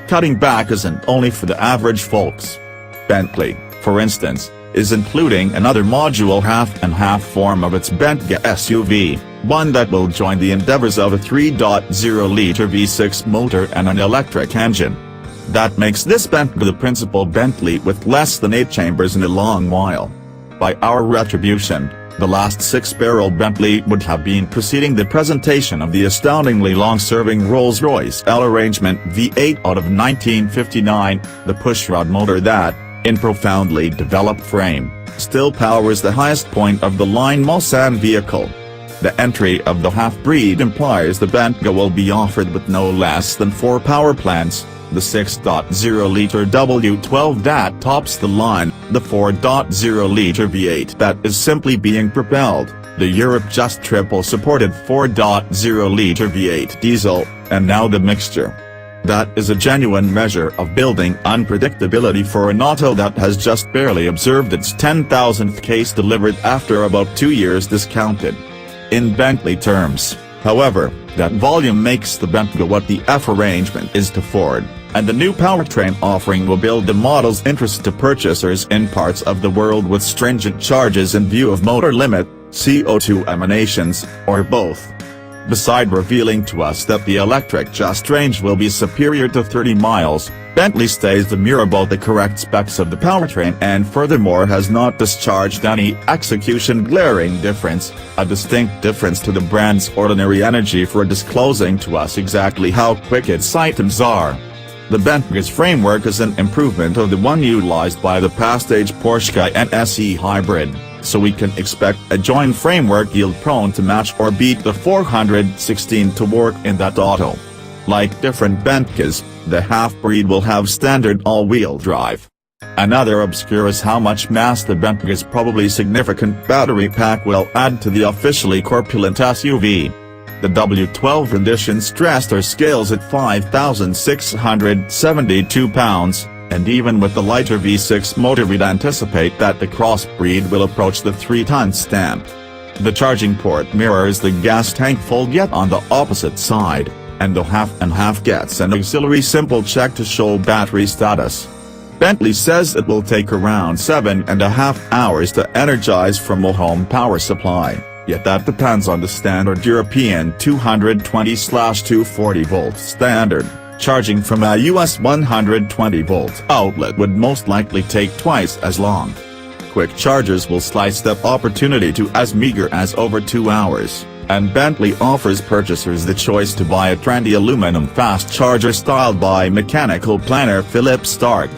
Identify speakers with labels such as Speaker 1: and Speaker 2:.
Speaker 1: Cutting back isn't only for the average folks. Bentley, for instance, is including another modular half-and-half form of its Bentayga SUV, one that will join the endeavors of a 3.0-litre V6 motor and an electric engine. That makes this Bentayga the principal Bentley with less than 8 chambers in a long while. By our retribution, the last 6-barrel Bentley would have been preceding the presentation of the astoundingly long-serving Rolls-Royce L arrangement V8 out of 1959, the pushrod motor that, in profoundly developed frame, still powers the highest point-of-the-line Mulsanne vehicle. The entry of the half-breed implies the Bentayga will be offered with no less than 4 power plants, the 6.0-litre W12 that tops the line, the 4.0-litre V8 that is simply being propelled, the Europe-just triple-supported 4.0-litre V8 diesel, and now the mixture. That is a genuine measure of building unpredictability for an auto that has just barely observed its 10,000th case delivered after about 2 years discounted. In Bentley terms, however, that volume makes the Bentayga what the F arrangement is to Ford, and the new powertrain offering will build the model's interest to purchasers in parts of the world with stringent charges in view of motor limit, CO2 emanations, or both. Beside revealing to us that the electric just range will be superior to 30 miles, Bentley stays demure about the correct specs of the powertrain and furthermore has not discharged any execution glaring difference, a distinct difference to the brand's ordinary energy for disclosing to us exactly how quick its items are. The Bentayga's framework is an improvement of the one utilized by the past-age Porsche and SE Hybrid, so we can expect a joint framework yield-prone to match or beat the 416 to work in that auto. Like different Bentaygas, the half-breed will have standard all-wheel drive. Another obscure is how much mass the Bentayga's probably significant battery pack will add to the officially corpulent SUV. The W12 rendition stressed or scales at 5,672 pounds, and even with the lighter V6 motor we'd anticipate that the crossbreed will approach the 3-ton stamp. The charging port mirrors the gas tank fold yet on the opposite side, and the half-and-half gets an auxiliary simple check to show battery status. Bentley says it will take around 7.5 hours to energize from a home power supply, yet that depends on the standard European 220/240-volt standard. Charging from a US 120-volt outlet would most likely take twice as long. Quick chargers will slice that opportunity to as meager as over 2 hours, and Bentley offers purchasers the choice to buy a trendy aluminum fast charger styled by mechanical planner Philippe Starck.